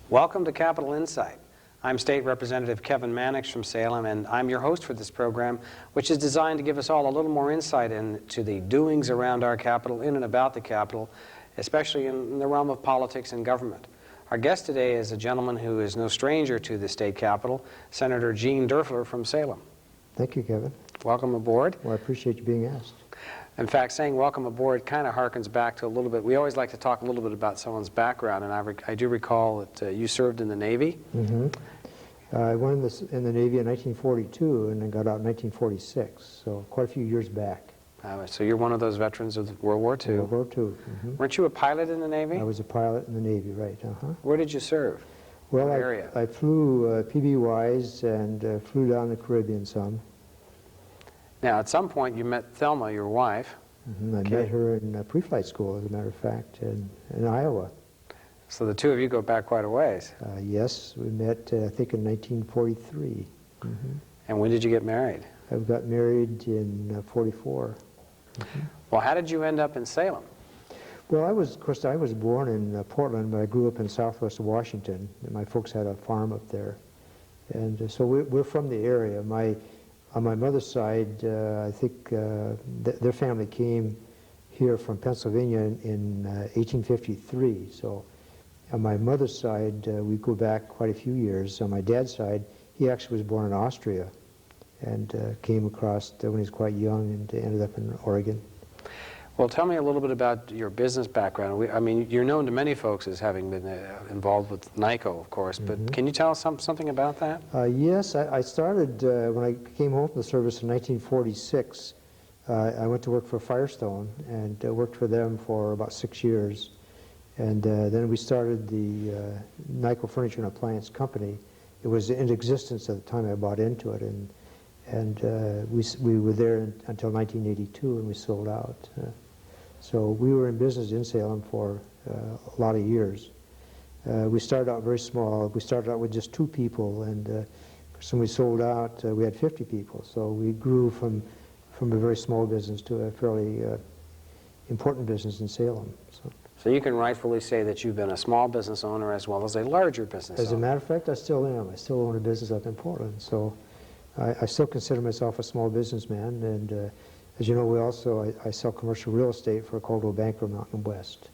Welcome to Capital Insight. I'm State Representative Kevin Mannix from Salem, and I'm your host for this program, which is designed to give us all a little more insight into the doings around our capital, in and about the capital, especially in the realm of politics and government. Our guest today is a gentleman who is no stranger to the state capitol, Senator Gene Derfler from Salem. Thank you, Kevin. Welcome aboard. Well, I appreciate you being asked. In fact, saying welcome aboard kind of harkens back to a little bit. We always like to talk a little bit about someone's background, and I do recall that you served in the Navy. Mm-hmm. I went in the Navy in 1942 and then got out in 1946, so quite a few years back. So you're one of those veterans of World War II. World War II. Mm-hmm. Weren't you a pilot in the Navy? I was a pilot in the Navy, right. Where did you serve? Well, what area? I flew PBYs and flew down the Caribbean some. Now, at some point, you met Thelma, your wife. Mm-hmm. I met her in pre-flight school, as a matter of fact, in Iowa. So the two of you go back quite a ways. Yes, we met, I think, in 1943. Mm-hmm. And when did you get married? I got married in 44. Mm-hmm. Well, how did you end up in Salem? Well, of course, I was born in Portland, but I grew up in southwest Washington. And my folks had a farm up there. And so we're from the area. On my mother's side, I think their family came here from Pennsylvania in 1853. So on my mother's side, we go back quite a few years. On my dad's side, he actually was born in Austria and came across when he was quite young and ended up in Oregon. Well, tell me a little bit about your business background. I mean, you're known to many folks as having been involved with NICO, of course, but Mm-hmm. can you tell us something about that? Yes, I started when I came home from the service in 1946. I went to work for Firestone and worked for them for about 6 years. And then we started the NICO Furniture and Appliance Company. It was in existence at the time I bought into it, and we were there until 1982, and we sold out. So we were in business in Salem for a lot of years. We started out very small. We started out with just 2 people, and when we sold out, we had 50 people. So we grew from a very small business to a fairly important business in Salem. So you can rightfully say that you've been a small business owner as well as a larger business owner. As a matter of fact, I still am. I still own a business up in Portland. So I still consider myself a small businessman, and as you know, I sell commercial real estate for Coldwell Banker Mountain West.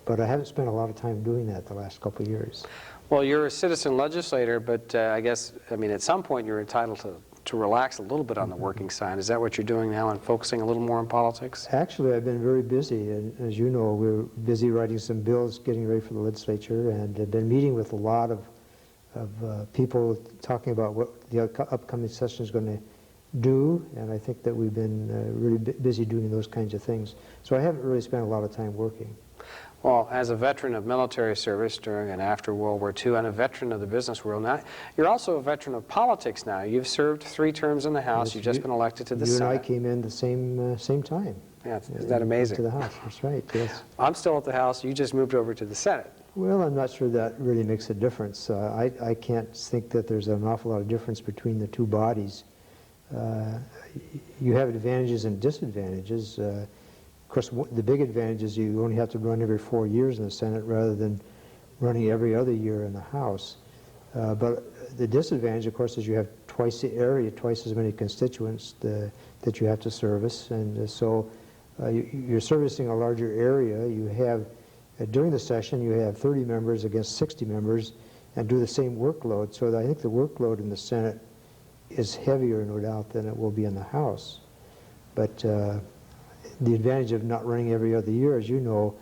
But I haven't spent a lot of time doing that the last couple of years. Well, you're a citizen legislator, but I guess, I mean, at some point you're entitled to relax a little bit on the working side. Is that what you're doing now and focusing a little more on politics? Actually, I've been very busy, and as you know, we're busy writing some bills, getting ready for the legislature, and have been meeting with a lot of people talking about what the upcoming session is going to do, and I think that we've been really busy doing those kinds of things. So I haven't really spent a lot of time working. Well, as a veteran of military service during and after World War II and a veteran of the business world now, you're also a veteran of politics now. You've served 3 terms in the House. Yes, You've just been elected to the Senate. You and I came in the same time. Yeah, isn't that amazing? To the House, that's right, yes. I'm still at the House. You just moved over to the Senate. Well, I'm not sure that really makes a difference. I can't think that there's an awful lot of difference between the two bodies. You have advantages and disadvantages. Of course, the big advantage is you only have to run every 4 years in the Senate rather than running every other year in the House. But the disadvantage, of course, is you have twice the area, twice as many constituents that you have to service. And so you're servicing a larger area. You have, during the session, you have 30 members against 60 members and do the same workload. So I think the workload in the Senate is heavier, no doubt, than it will be in the House. But the advantage of not running every other year, as you know,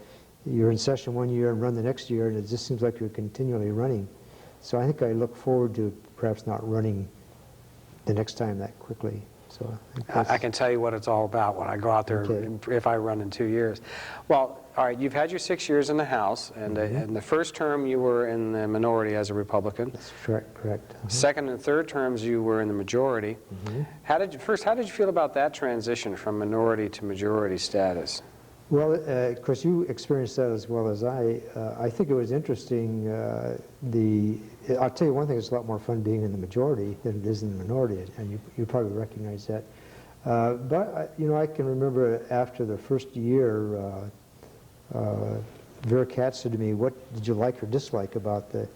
you're in session 1 year and run the next year, and it just seems like you're continually running. So I think I look forward to perhaps not running the next time that quickly. So I can tell you what it's all about when I go out there, okay, if I run in 2 years. Well, all right, you've had your 6 years in the House, and in the first term you were in the minority as a Republican. That's correct. Second and third terms you were in the majority. How did you feel about that transition from minority to majority status? Well, of course, you experienced that as well as I. I think it was interesting. I'll tell you one thing, it's a lot more fun being in the majority than it is in the minority, and you probably recognize that. But, you know, I can remember after the first year, Vera Katz said to me, what did you like or dislike about the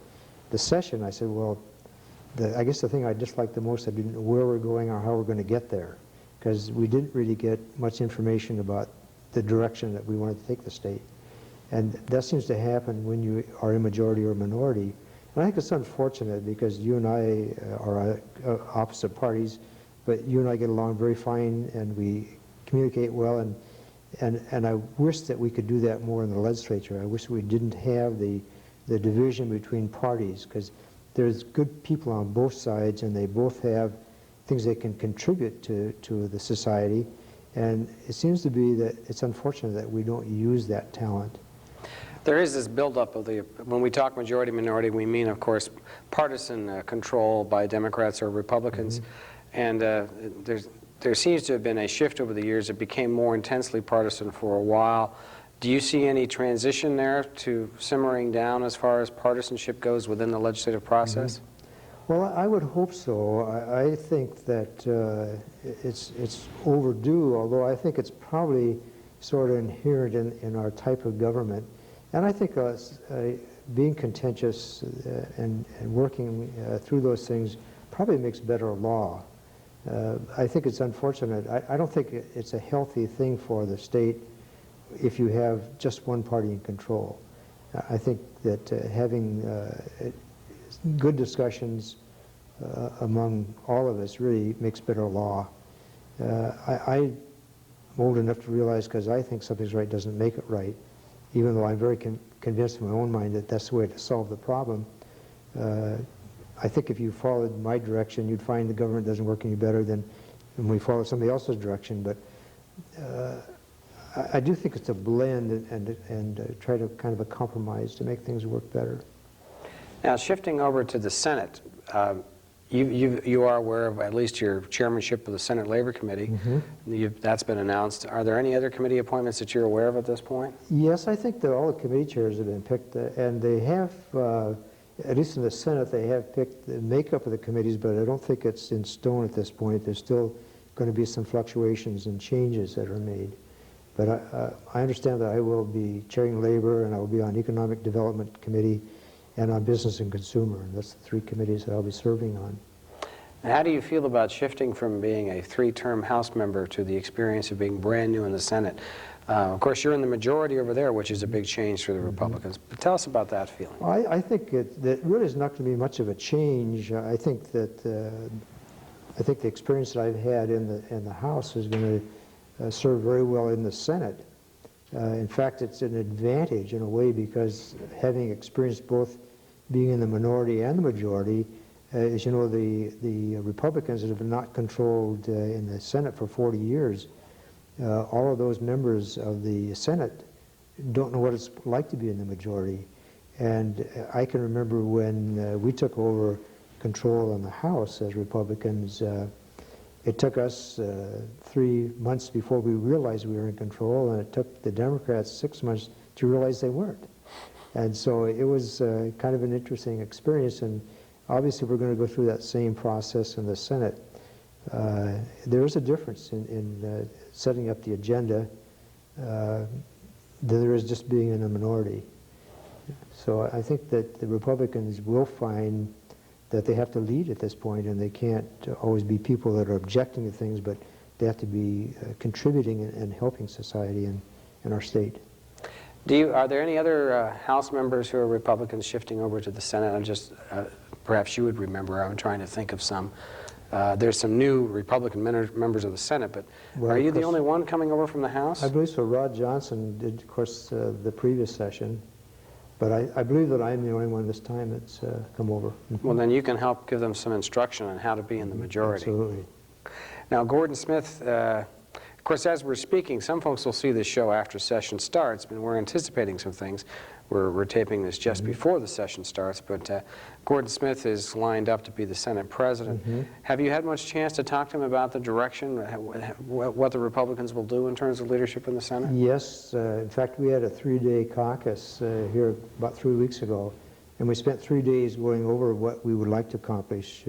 the session, I said, well, I guess the thing I disliked the most, I didn't know where we're going or how we're going to get there, because we didn't really get much information about the direction that we wanted to take the state. And that seems to happen when you are in majority or minority. And I think it's unfortunate because you and I are opposite parties, but you and I get along very fine and we communicate well, and I wish that we could do that more in the legislature. I wish we didn't have the division between parties, because there's good people on both sides and they both have things they can contribute to the society, and it seems to be that it's unfortunate that we don't use that talent. There is this buildup of when we talk majority-minority, we mean, of course, partisan control by Democrats or Republicans. And there seems to have been a shift over the years. It became more intensely partisan for a while. Do you see any transition there to simmering down as far as partisanship goes within the legislative process? Well, I would hope so. I think that it's overdue, although I think it's probably sort of inherent in our type of government. And I think being contentious and working through those things probably makes better law. I think it's unfortunate. I don't think it's a healthy thing for the state if you have just one party in control. I think that having good discussions among all of us really makes better law. I'm old enough to realize, because I think something's right doesn't make it right, even though I'm very convinced in my own mind that that's the way to solve the problem. I think if you followed my direction, you'd find the government doesn't work any better than when we follow somebody else's direction. But I do think it's a blend and try to kind of a compromise to make things work better. Now, shifting over to the Senate, you are aware of at least your chairmanship of the Senate Labor Committee. That's been announced. Are there any other committee appointments that you're aware of at this point? Yes, I think that all the committee chairs have been picked, and they have, at least in the Senate, they have picked the makeup of the committees, but I don't think it's in stone at this point. There's still going to be some fluctuations and changes that are made. But I understand that I will be chairing Labor, and I will be on Economic Development Committee, and on Business and Consumer, and that's the three committees that I'll be serving on. How do you feel about shifting from being a three-term House member to the experience of being brand new in the Senate? Of course, you're in the majority over there, which is a big change for the Republicans. But tell us about that feeling. Well, I think that really is not going to be much of a change. I think that the experience that I've had in the House is going to serve very well in the Senate. In fact, it's an advantage in a way, because having experienced both being in the minority and the majority, as you know, the Republicans that have not controlled in the Senate for 40 years, all of those members of the Senate don't know what it's like to be in the majority. And I can remember when we took over control in the House as Republicans, it took us 3 months before we realized we were in control, and it took the Democrats 6 months to realize they weren't. And so it was kind of an interesting experience, and obviously we're going to go through that same process in the Senate. There is a difference in setting up the agenda than there is just being in a minority. So I think that the Republicans will find that they have to lead at this point, and they can't always be people that are objecting to things, but they have to be contributing and helping society in our state. Are there any other House members who are Republicans shifting over to the Senate? I'm just, perhaps you would remember, I'm trying to think of some. There's some new Republican members of the Senate, but are you the only one coming over from the House? I believe so. Rod Johnson did, of course, the previous session. But I believe that I'm the only one this time that's come over. Well, then you can help give them some instruction on how to be in the majority. Absolutely. Now, Gordon Smith, of course, as we're speaking, some folks will see this show after session starts, but we're anticipating some things. We're taping this just before the session starts, but Gordon Smith is lined up to be the Senate President. Have you had much chance to talk to him about the direction, what the Republicans will do in terms of leadership in the Senate? Yes. In fact, we had a 3-day caucus here about 3 weeks ago, and we spent 3 days going over what we would like to accomplish.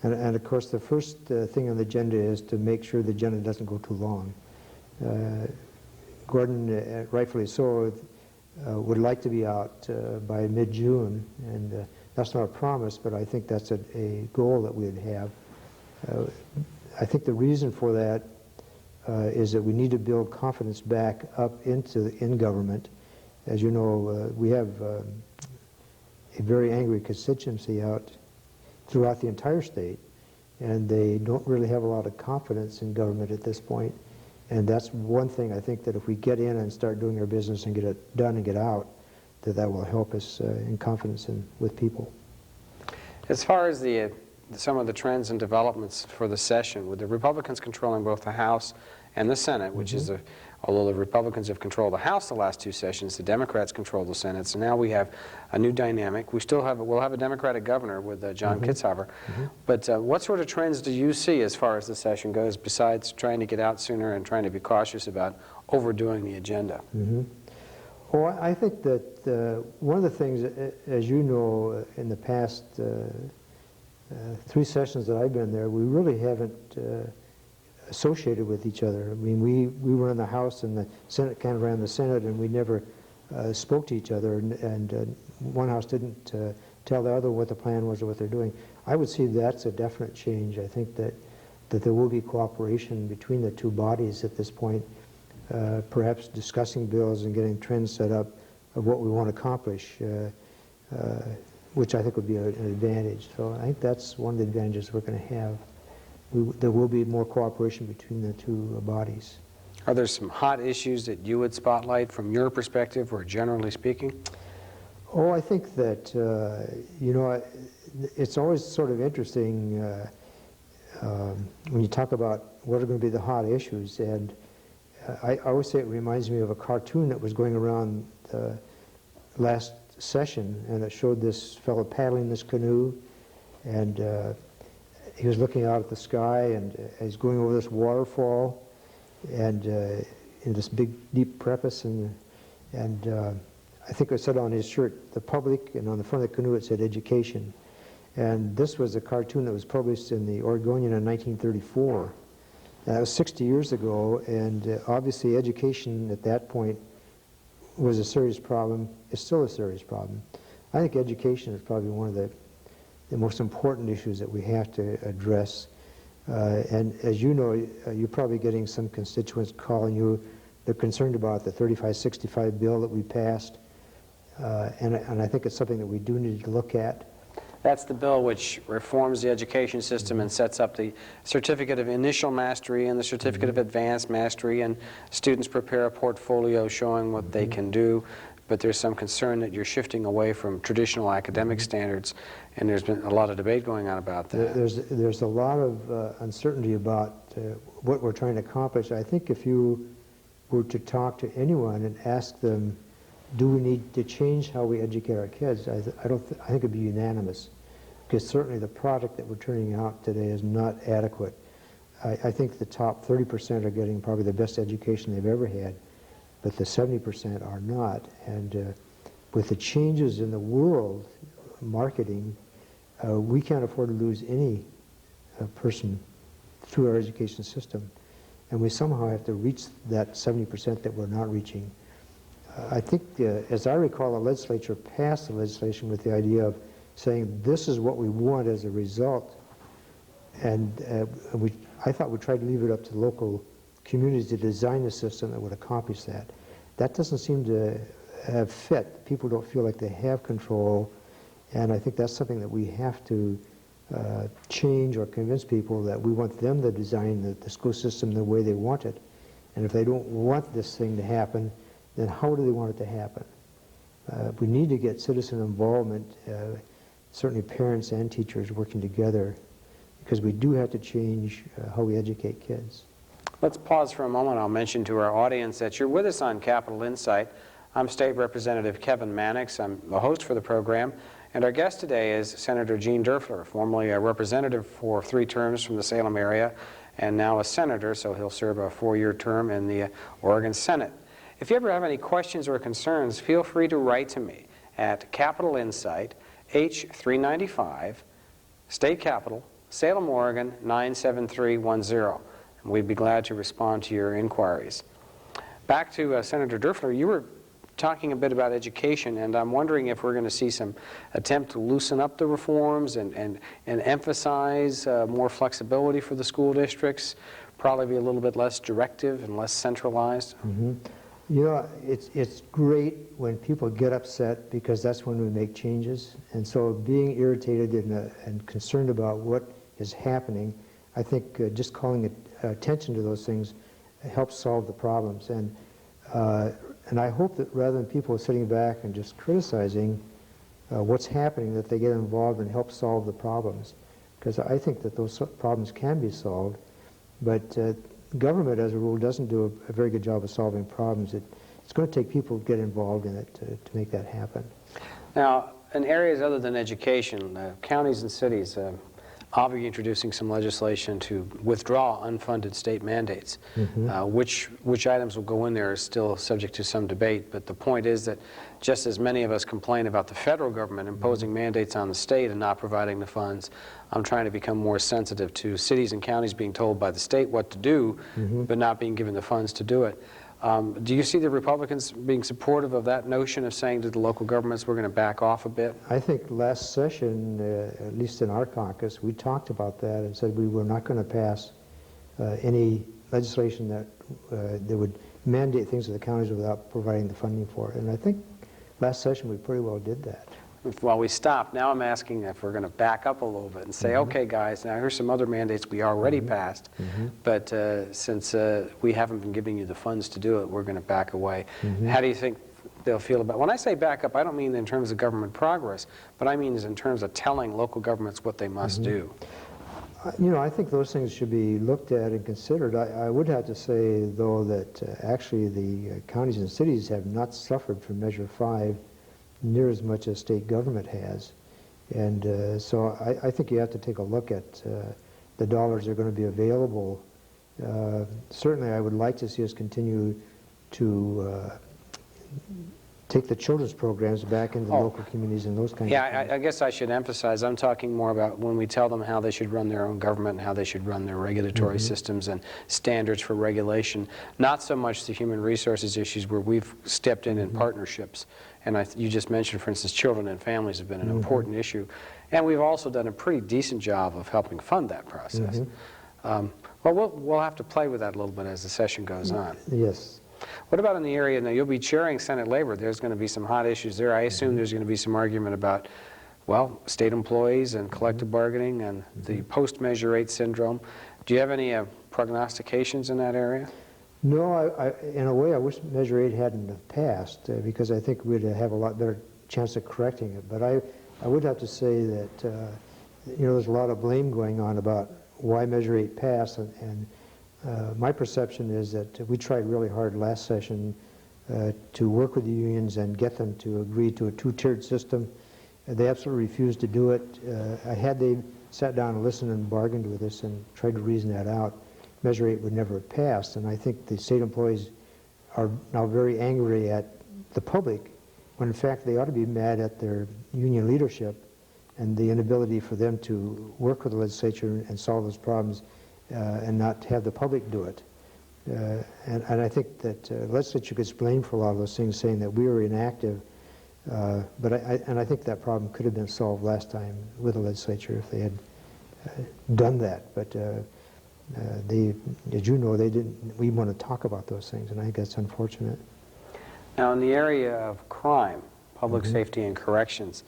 And of course, the first thing on the agenda is to make sure the agenda doesn't go too long. Gordon, rightfully so, would like to be out by mid-June, and That's not a promise, but I think that's a goal that we would have. I think the reason for that is that we need to build confidence back up in government. As you know, we have a very angry constituency out throughout the entire state, and they don't really have a lot of confidence in government at this point. And that's one thing I think that if we get in and start doing our business and get it done and get out, that will help us in confidence with people. As far as some of the trends and developments for the session, with the Republicans controlling both the House and the Senate, which is although the Republicans have controlled the House the last 2 sessions, the Democrats control the Senate. So now we have a new dynamic. We'll have a Democratic governor with John Kitzhaber. But what sort of trends do you see as far as the session goes, besides trying to get out sooner and trying to be cautious about overdoing the agenda? Well, I think that one of the things, as you know, in the past 3 sessions that I've been there, we really haven't associated with each other. I mean, we were in the House and the Senate kind of ran the Senate, and we never spoke to each other, and one House didn't tell the other what the plan was or what they're doing. I would see that's a definite change. I think that there will be cooperation between the 2 bodies at this point, perhaps discussing bills and getting trends set up of what we want to accomplish, which I think would be an advantage. So I think that's one of the advantages we're going to have. There will be more cooperation between the 2 bodies. Are there some hot issues that you would spotlight from your perspective, or generally speaking? Oh, I think that, you know, it's always sort of interesting when you talk about what are going to be the hot issues. And I always say it reminds me of a cartoon that was going around the last session, and it showed this fellow paddling this canoe, and he was looking out at the sky, and he's going over this waterfall, and in this big, deep preface, and I think it said on his shirt, "The public," and on the front of the canoe it said "education." And this was a cartoon that was published in the Oregonian in 1934. That was 60 years ago, and obviously education at that point was a serious problem. It's still a serious problem. I think education is probably one of the most important issues that we have to address. And as you know, you're probably getting some constituents calling you. They're concerned about the 3565 bill that we passed, and I think it's something that we do need to look at. That's the bill which reforms the education system and sets up the Certificate of Initial Mastery and the Certificate of Advanced Mastery, and students prepare a portfolio showing what they can do. But there's some concern that you're shifting away from traditional academic standards, and there's been a lot of debate going on about that. There's a lot of uncertainty about what we're trying to accomplish. I think if you were to talk to anyone and ask them, do we need to change how we educate our kids, I think it'd be unanimous, because certainly the product that we're turning out today is not adequate. I think the top 30% are getting probably the best education they've ever had, but the 70% are not. And with the changes in the world, marketing, we can't afford to lose any person through our education system. And we somehow have to reach that 70% that we're not reaching. I think, as I recall, the legislature passed the legislation with the idea of saying this is what we want as a result. And I thought we tried to leave it up to local communities to design a system that would accomplish that. That doesn't seem to have fit. People don't feel like they have control, and I think that's something that we have to change or convince people that we want them to design the school system the way they want it. And if they don't want this thing to happen, then how do they want it to happen? We need to get citizen involvement, certainly parents and teachers working together, because we do have to change how we educate kids. Let's pause for a moment. I'll mention to our audience that you're with us on Capital Insight. I'm State Representative Kevin Mannix. I'm the host for the program. And our guest today is Senator Gene Derfler, formerly a representative for 3 terms from the Salem area, and now a senator, so he'll serve a 4-year term in the Oregon Senate. If you ever have any questions or concerns, feel free to write to me at Capital Insight, H395, State Capitol, Salem, Oregon 97310. And we'd be glad to respond to your inquiries. Back to Senator Derfler, you were talking a bit about education, and I'm wondering if we're going to see some attempt to loosen up the reforms and emphasize more flexibility for the school districts, probably be a little bit less directive and less centralized. Mm-hmm. You know, it's great when people get upset, because that's when we make changes. And so being irritated and concerned about what is happening, I think just calling attention to those things helps solve the problems. And I hope that rather than people sitting back and just criticizing what's happening, that they get involved and help solve the problems. Because I think that those problems can be solved, but government, as a rule, doesn't do a very good job of solving problems. It's going to take people to get involved in it to make that happen. Now, in areas other than education, counties and cities, I'll be introducing some legislation to withdraw unfunded state mandates. Mm-hmm. Which items will go in there is still subject to some debate, but the point is that just as many of us complain about the federal government imposing Mm-hmm. mandates on the state and not providing the funds, I'm trying to become more sensitive to cities and counties being told by the state what to do, Mm-hmm. but not being given the funds to do it. Do you see the Republicans being supportive of that notion of saying to the local governments, we're going to back off a bit? I think last session, at least in our caucus, we talked about that and said we were not going to pass any legislation that would mandate things to the counties without providing the funding for it. And I think last session we pretty well did that. While we stopped, now I'm asking if we're going to back up a little bit and say, Mm-hmm. okay, guys, now here's some other mandates we already Mm-hmm. passed, Mm-hmm. but since we haven't been giving you the funds to do it, we're going to back away. Mm-hmm. How do you think they'll feel about it? When I say back up, I don't mean in terms of government progress, but I mean in terms of telling local governments what they must Mm-hmm. do. You know, I think those things should be looked at and considered. I would have to say, though, that actually the counties and cities have not suffered from Measure 5 near as much as state government has. And so I think you have to take a look at the dollars that are going to be available. Certainly I would like to see us continue to take the children's programs back into the local communities and those kinds of things. Yeah, I guess I should emphasize, I'm talking more about when we tell them how they should run their own government and how they should run their regulatory Mm-hmm. systems and standards for regulation, not so much the human resources issues where we've stepped in Mm-hmm. partnerships. And you just mentioned, for instance, children and families have been an Mm-hmm. important issue. And we've also done a pretty decent job of helping fund that process. Mm-hmm. Well, we'll have to play with that a little bit as the session goes on. Yes. What about in the area, now you'll be chairing Senate Labor, there's going to be some hot issues there. I assume there's going to be some argument about, well, state employees and collective bargaining and the post-Measure 8 syndrome. Do you have any prognostications in that area? No, in a way I wish Measure 8 hadn't have passed because I think we'd have a lot better chance of correcting it. But I would have to say that, you know, there's a lot of blame going on about why Measure 8 passed, and my perception is that we tried really hard last session to work with the unions and get them to agree to a two-tiered system. They absolutely refused to do it. Had they sat down and listened and bargained with us and tried to reason that out, Measure 8 would never have passed. And I think the state employees are now very angry at the public, when in fact they ought to be mad at their union leadership and the inability for them to work with the legislature and solve those problems and not have the public do it. And I think that the legislature gets blamed for a lot of those things, saying that we were inactive. But I think that problem could have been solved last time with the legislature if they had done that. But as you know, they didn't even want to talk about those things, and I think that's unfortunate. Now, in the area of crime, public safety and corrections,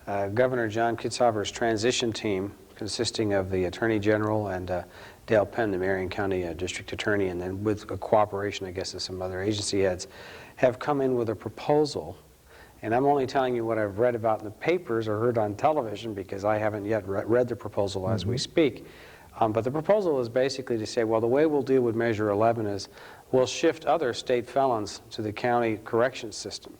Governor John Kitzhaber's transition team, consisting of the Attorney General and Dale Penn, the Marion County District Attorney, and then with a cooperation, I guess, of some other agency heads, have come in with a proposal. And I'm only telling you what I've read about in the papers or heard on television because I haven't yet read the proposal as we speak. But the proposal is basically to say, well, the way we'll deal with Measure 11 is we'll shift other state felons to the county corrections system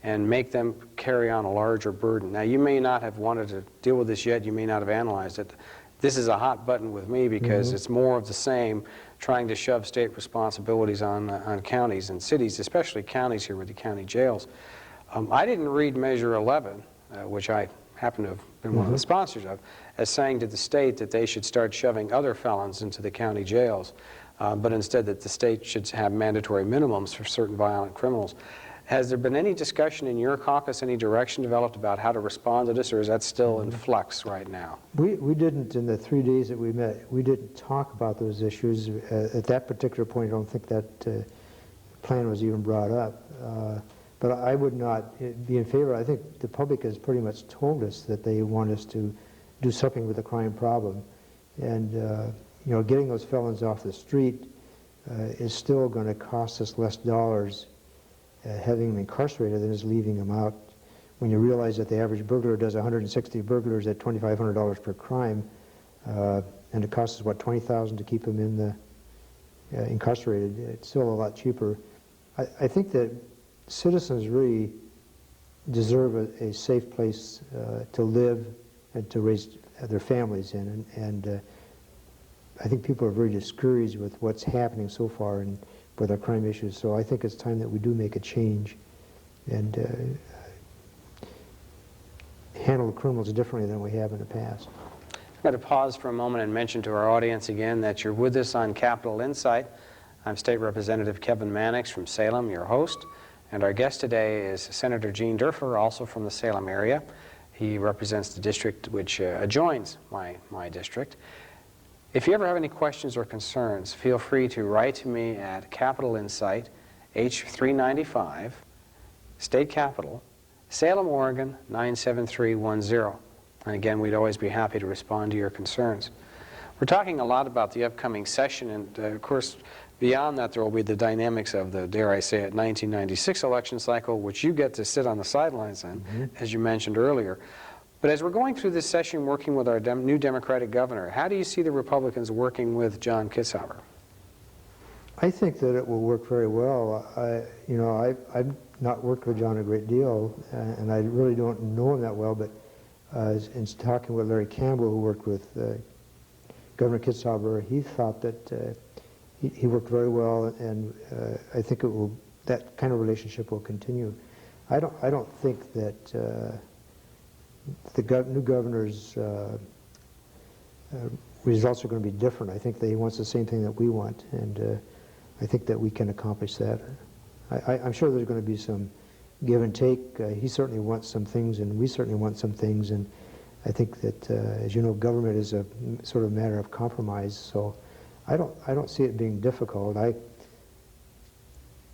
and make them carry on a larger burden. Now, you may not have wanted to deal with this yet. You may not have analyzed it. This is a hot button with me because it's more of the same, trying to shove state responsibilities on counties and cities, especially counties here with the county jails. I didn't read Measure 11, which I happen to have been one of the sponsors of, as saying to the state that they should start shoving other felons into the county jails, but instead that the state should have mandatory minimums for certain violent criminals. Has there been any discussion in your caucus, any direction developed about how to respond to this, or is that still in flux right now? We didn't, in the 3 days that we met, we didn't talk about those issues. At that particular point, I don't think that plan was even brought up. But I would not be in favor. I think the public has pretty much told us that they want us to do something with the crime problem. And, you know, getting those felons off the street is still going to cost us less dollars having them incarcerated than is leaving them out. When you realize that the average burglar does 160 burglars at $2,500 per crime, and it costs us, what, $20,000 to keep them in the incarcerated, it's still a lot cheaper. I think that citizens really deserve a safe place to live and to raise their families in, and I think people are very discouraged with what's happening so far and with our crime issues. So I think it's time that we do make a change and handle the criminals differently than we have in the past. I'm going to pause for a moment and mention to our audience again that you're with us on Capitol Insight. I'm State Representative Kevin Mannix from Salem, your host, and our guest today is Senator Gene Derfler, also from the Salem area. He represents the district which adjoins my district. If you ever have any questions or concerns, feel free to write to me at Capitol Insight, H395, State Capitol, Salem, Oregon, 97310. And again, we'd always be happy to respond to your concerns. We're talking a lot about the upcoming session, and of course, beyond that, there will be the dynamics of the, dare I say it, 1996 election cycle, which you get to sit on the sidelines in, as you mentioned earlier. But as we're going through this session working with our new Democratic governor, how do you see the Republicans working with John Kitzhaber? I think that it will work very well. I've not worked with John a great deal, and I really don't know him that well, but in talking with Larry Campbell, who worked with Governor Kitzhaber, he thought that he worked very well, and I think that kind of relationship will continue. I don't think that the new governor's results are going to be different. I think that he wants the same thing that we want, and I think that we can accomplish that. I'm sure there's going to be some give and take. He certainly wants some things, and we certainly want some things, and I think that, as you know, government is a sort of matter of compromise, so I don't see it being difficult. I'm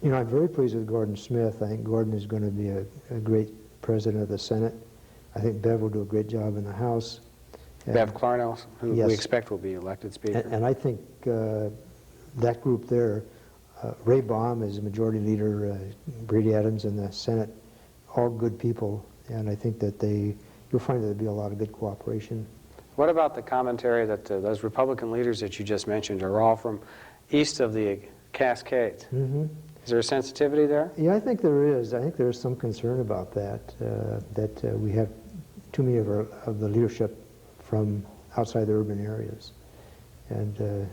very pleased with Gordon Smith. I think Gordon is going to be a great president of the Senate. I think Bev will do a great job in the House. Bev Clarnell, who yes, we expect will be elected Speaker. And I think that group there, Ray Baum is a majority leader, Brady Adams in the Senate, all good people, and I think that you'll find that there'll be a lot of good cooperation. What about the commentary that those Republican leaders that you just mentioned are all from east of the Cascades? Mm-hmm. Is there a sensitivity there? Yeah, I think there is. I think there is some concern about that, that we have too many of the leadership from outside the urban areas. And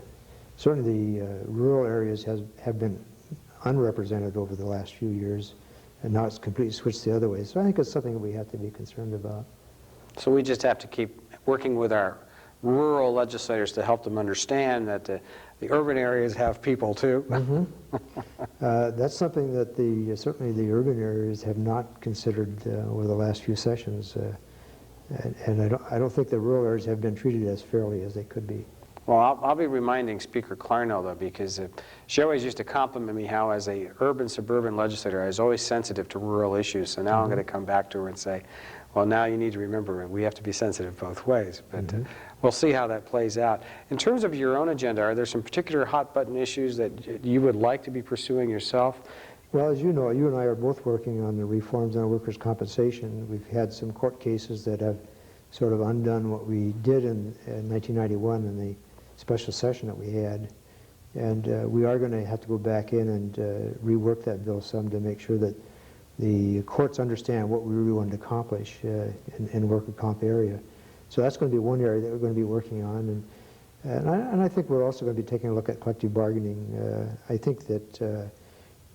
certainly the rural areas have been unrepresented over the last few years, and now it's completely switched the other way. So I think it's something that we have to be concerned about. So we just have to keep working with our rural legislators to help them understand that the urban areas have people too. Mm-hmm. That's something that certainly the urban areas have not considered over the last few sessions, and I don't think the rural areas have been treated as fairly as they could be. Well, I'll be reminding Speaker Clarnell, though, because she always used to compliment me how, as a urban-suburban legislator, I was always sensitive to rural issues. So now I'm going to come back to her and say, well, now you need to remember we have to be sensitive both ways. But we'll see how that plays out. In terms of your own agenda, are there some particular hot-button issues that you would like to be pursuing yourself? Well, as you know, you and I are both working on the reforms on workers' compensation. We've had some court cases that have sort of undone what we did in 1991 in the special session that we had. And we are going to have to go back in and rework that bill some to make sure that the courts understand what we really wanted to accomplish in the worker comp area. So that's going to be one area that we're going to be working on. And I think we're also going to be taking a look at collective bargaining. I think that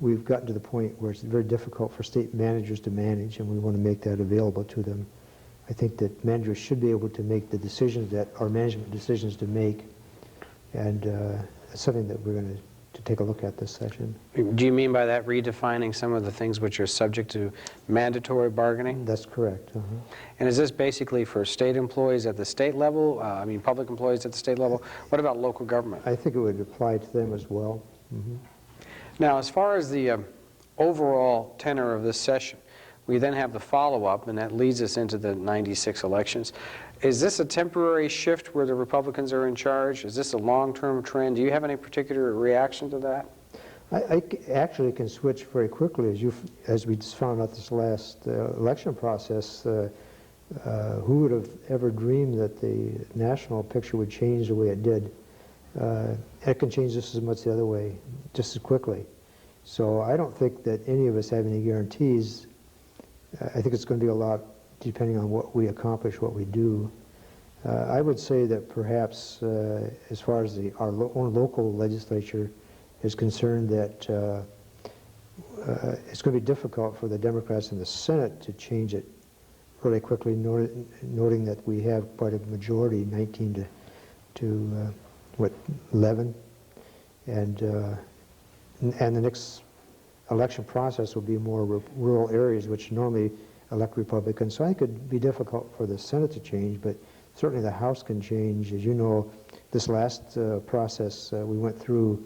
we've gotten to the point where it's very difficult for state managers to manage, and we want to make that available to them. I think that managers should be able to make the decisions that are management decisions to make, and that's something that we're going to take a look at this session. Do you mean by that redefining some of the things which are subject to mandatory bargaining? That's correct. And is this basically for state employees at the state level? I mean, public employees at the state level? What about local government? I think it would apply to them as well. Now, as far as the overall tenor of this session, we then have the follow-up, and that leads us into the '96 elections. Is this a temporary shift where the Republicans are in charge? Is this a long-term trend? Do you have any particular reaction to that? I actually can switch very quickly, as we just found out this last election process. Who would have ever dreamed that the national picture would change the way it did? It can change just as much the other way, just as quickly. So I don't think that any of us have any guarantees. I think it's going to be a lot depending on what we accomplish, what we do. I would say that perhaps as far as our own local legislature is concerned, that it's going to be difficult for the Democrats in the Senate to change it really quickly, noting that we have quite a majority, 19 to 11, and the next election process will be more rural areas, which normally elect Republicans. So I think it could be difficult for the Senate to change, but certainly the House can change. As you know, this last process we went through,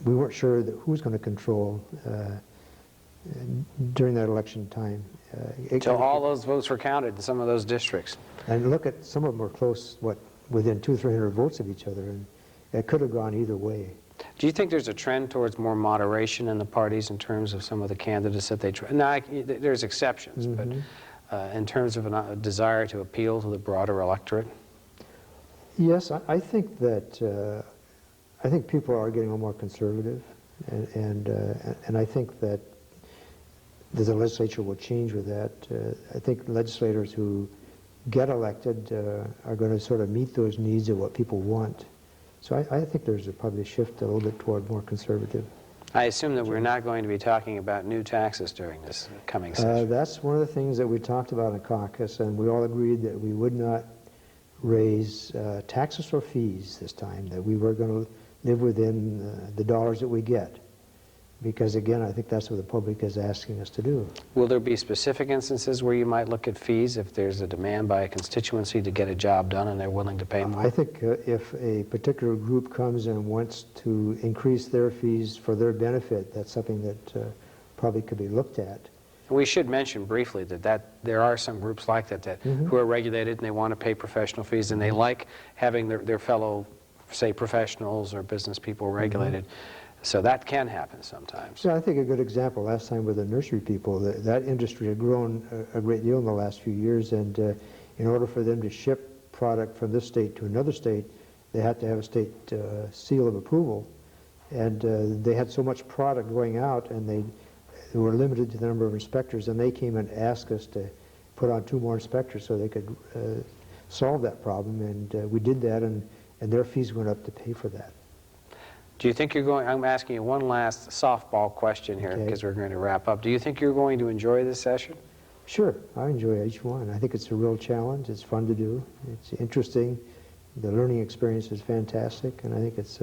we weren't sure that who was going to control during that election time. So all those votes were counted in some of those districts. And look at, some of them were close, within 200 or 300 votes of each other, and it could have gone either way. Do you think there's a trend towards more moderation in the parties in terms of some of the candidates that they try? Now, there's exceptions, but in terms of a desire to appeal to the broader electorate? Yes, I think that I think people are getting a little more conservative, and I think that the legislature will change with that. I think legislators who get elected are going to sort of meet those needs of what people want. So I think there's probably a shift a little bit toward more conservative. I assume that we're not going to be talking about new taxes during this coming session. That's one of the things that we talked about in caucus, and we all agreed that we would not raise taxes or fees this time, that we were going to live within the dollars that we get. Because again, I think that's what the public is asking us to do. Will there be specific instances where you might look at fees if there's a demand by a constituency to get a job done and they're willing to pay more? I think if a particular group comes and wants to increase their fees for their benefit, that's something that probably could be looked at. We should mention briefly that there are some groups like that who are regulated and they want to pay professional fees and they like having their fellow, say, professionals or business people regulated. So that can happen sometimes. So I think a good example last time with the nursery people, that industry had grown a great deal in the last few years, and in order for them to ship product from this state to another state, they had to have a state seal of approval. And they had so much product going out, and they were limited to the number of inspectors, and they came and asked us to put on 2 more inspectors so they could solve that problem, and we did that, and their fees went up to pay for that. Do you think you're going, I'm asking you one last softball question here because we're going to wrap up. Do you think you're going to enjoy this session? Sure, I enjoy each one. I think it's a real challenge. It's fun to do. It's interesting. The learning experience is fantastic, and I think it's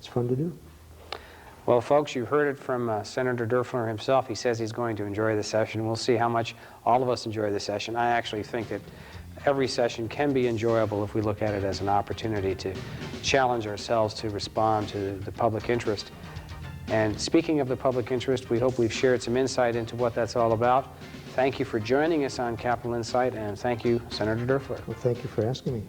fun to do. Well, folks, you heard it from Senator Derfler himself. He says he's going to enjoy the session. We'll see how much all of us enjoy the session. I actually think that every session can be enjoyable if we look at it as an opportunity to challenge ourselves to respond to the public interest. And speaking of the public interest, we hope we've shared some insight into what that's all about. Thank you for joining us on Capital Insight, and thank you, Senator Derfler. Well, thank you for asking me.